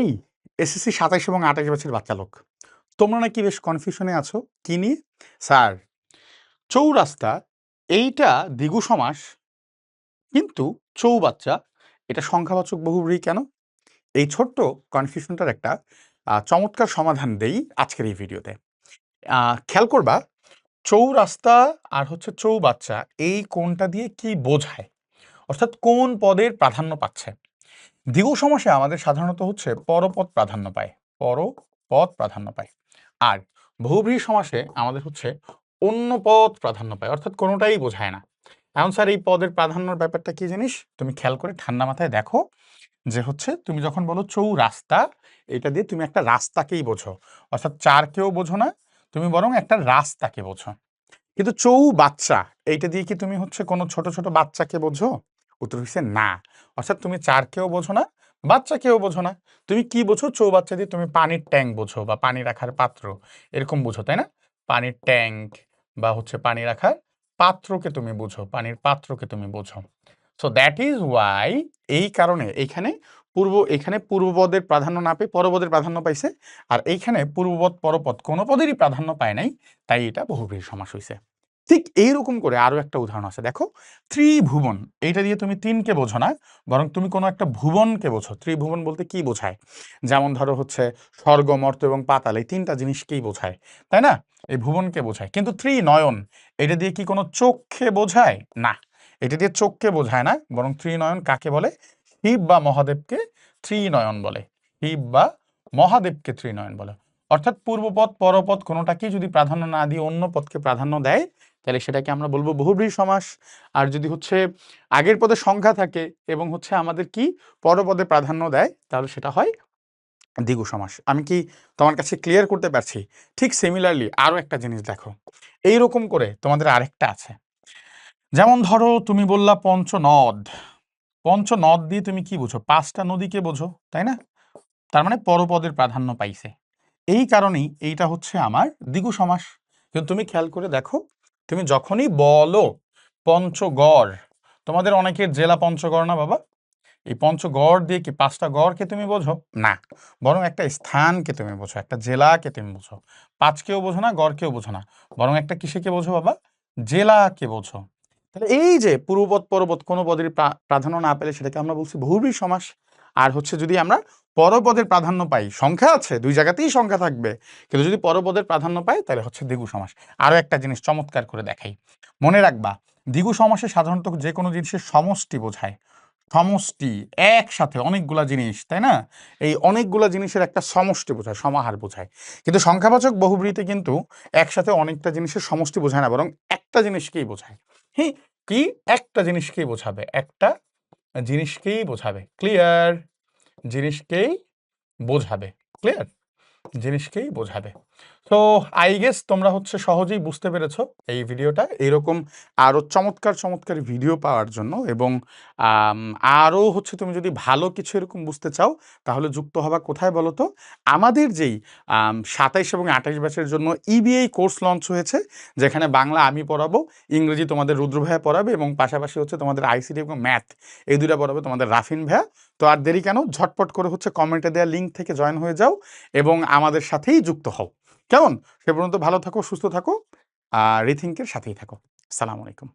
এই এসএসসি ২৭ এবং ২৮ ব্যাচের বাচ্চা লোক, তোমরা নাকি বেশ কনফিউশনে আছো কি নিয়ে? স্যার, চৌরাস্তা এইটা দ্বিগু সমাস, কিন্তু চৌবাচ্চা এটা সংখ্যাবাচক বহুব্রীহি কেন? এই ছোট্ট কনফিউশনটার একটা চমৎকার সমাধান দেই আজকের এই ভিডিওতে। খেয়াল করবা, চৌরাস্তা আর হচ্ছে চৌবাচ্চা এই কোনটা দিয়ে কি বোঝায়, অর্থাৎ কোন পদের প্রাধান্য পাচ্ছে। দ্বিগু সমাসে আমাদের সাধারণত হচ্ছে পরপদ প্রাধান্য পায়, পরপদ প্রাধান্য পায়। আর বহুব্রীহি সমাসে আমাদের হচ্ছে অন্য পদ প্রাধান্য পায়, অর্থাৎ কোনোটাই বোঝায় না। এখন স্যার এই পদের প্রাধান্যর ব্যাপারটা কি জিনিস তুমি খেয়াল করে ঠান্ডা মাথায় দেখো, যে হচ্ছে তুমি যখন বলো চৌরাস্তা, এটা দিয়ে তুমি একটা রাস্তাকেই বোঝো, অর্থাৎ চারকেও বোঝো না, তুমি বরং একটা রাস্তাকে বোঝো। কিন্তু চৌবাচ্চা এইটা দিয়ে কি তুমি হচ্ছে কোনো ছোট ছোট বাচ্চাকে বোঝো? উত্তর হচ্ছে না। অর্থাৎ তুমি চারকেও বোঝো না, বাচ্চাকেও বোঝো না। তুমি কি বোঝো? চৌবাচ্চা দিয়ে তুমি পানির ট্যাঙ্ক বোঝো বা পানি রাখার পাত্র, এরকম বোঝো, তাই না? পানির ট্যাঙ্ক বা হচ্ছে পানি রাখার পাত্রকে তুমি বোঝো, পানির পাত্রকে তুমি বোঝো। সো দ্যাট ইজ ওয়াই, এই কারণে এখানে পূর্বপদের প্রাধান্য না পেয়ে পরপদের প্রাধান্য পাইছে, আর এইখানে পূর্বপদ পরপদ কোনো পদেরই প্রাধান্য পায় নাই, তাই এটা বহুব্রীহি সমাস হইছে। ঠিক এইরকম করে আরো একটা উদাহরণ আছে, দেখো ত্রিভুবন, এইটা দিয়ে তুমি তিনকে বোঝো না, বরং তুমি কোনো একটা ভুবনকে বোঝো। ত্রিভুবন বলতে কি বোঝায়? যেমন ধরো হচ্ছে স্বর্গ, মর্ত এবং পাতাল, এই তিনটা জিনিসকেই বোঝায়, তাই না? এই ভুবনকে বোঝায়। কিন্তু ত্রিনয়ন, এটা দিয়ে কি কোনো চোখকে বোঝায়? না, এটা দিয়ে চোখকে বোঝায় না, বরং ত্রিনয়ন কাকে বলে? শিব বা মহাদেবকে ত্রিনয়ন বলে, শিব বা মহাদেবকে ত্রিনয়ন বলে। অর্থাৎ পূর্বপদ পরপদ কোনোটাকেই যদি প্রাধান্য না দিয়ে অন্য পদকে প্রাধান্য দেয়, তাহলে সেটাকে আমরা বলবো বহুব্রীহি সমাস। আর যদি হচ্ছে আগের পদে সংখ্যা থাকে এবং হচ্ছে আমাদের কি পরপদে প্রাধান্য দেয়, তাহলে সেটা হয় দ্বিগু সমাস। আমি কি তোমার কাছে ক্লিয়ার করতে পারছি? ঠিক সিমিলারলি আরো একটা জিনিস দেখো, এইরকম করে তোমাদের আরেকটা আছে। যেমন ধরো তুমি বললা পঞ্চনদ, পঞ্চনদ দিয়ে তুমি কি বোঝো? পাঁচটা নদীকে বোঝো, তাই না? তার মানে পরপদের প্রাধান্য পাইছে, এই কারণেই এইটা হচ্ছে আমার দ্বিগু সমাস। কিন্তু তুমি খেয়াল করে দেখো, তুমি যখনই বলো পঞ্চগড়, তোমাদের অনেকের জেলা পঞ্চগড় না বাবা? এই পঞ্চগড় দিয়ে কি পাঁচটা গড়কে তুমি বোঝো? না, বরং একটা স্থানকে তুমি বোঝো, একটা জেলাকে তুমি বোঝো। পাঁচকেও বোঝো না, গড়কেও বোঝো না, বরং একটা কিসেকে বোঝো বাবা? জেলাকে বোঝো। তাহলে এই যে পূর্বপদ পরপদ কোনো পদের প্রাধান্য না পেলে সেটাকে আমরা বলছি বহুব্রীহি সমাস। আর হচ্ছে যদি আমরা পরপদের প্রাধান্য পাই, সংখ্যা আছে দুই জায়গাতেই সংখ্যা থাকবে, কিন্তু যদি পরপদের প্রাধান্য পাই তাহলে হচ্ছে দ্বিগু সমাস। আরো একটা জিনিস চমৎকার করে দেখাই, মনে রাখবা, দ্বিগু সমাসে সাধারণত যে কোনো জিনিসের সমষ্টি বোঝায়। সমষ্টি, একসাথে অনেকগুলা জিনিস, তাই না? এই অনেকগুলা জিনিসের একটা সমষ্টি বোঝায়, সমাহার বোঝায়। কিন্তু সংখ্যাবাচক বহুব্রীহিতে কিন্তু একসাথে অনেকটা জিনিসের সমষ্টি বোঝায় না, বরং একটা জিনিসকেই বোঝায়। হ্যাঁ, কি? একটা জিনিসকেই বোঝাবে, একটা জিনিসকেই বোঝাবে। ক্লিয়ার? জিনিসকেই বোঝাবে। ক্লিয়ার? জিনিসকেই বোঝাবে। তো আই গেস তোমরা হচ্ছে সহজেই বুঝতে পেরেছো এই ভিডিওটা। এরকম আরো চমৎকার চমৎকার ভিডিও পাওয়ার জন্য এবং আরো হচ্ছে তুমি যদি ভালো কিছু এরকম বুঝতে চাও, তাহলে যুক্ত হবা কোথায় বলো তো? আমাদের যেই ২৭ এবং ২৮ ব্যাচের জন্য ইবিআই কোর্স লঞ্চ হয়েছে, যেখানে বাংলা আমি পড়াবো, ইংরেজি তোমাদের রুদ্র ভাইয়া পড়াবে এবং পাশাপাশি হচ্ছে তোমাদের আইসিটি এবং ম্যাথ, এই দুইটা পড়াবে তোমাদের রাফিন ভাইয়া। তো আর দেরি কেন, ঝটপট করে হচ্ছে কমেন্টে দেওয়া লিঙ্ক থেকে জয়েন হয়ে যাও এবং আমাদের সাথেই যুক্ত হও। কেমন? সে পর্যন্ত ভালো থাকো, সুস্থ থাকো, রিথিঙ্কের সাথেই থাকো। আসসালামু আলাইকুম।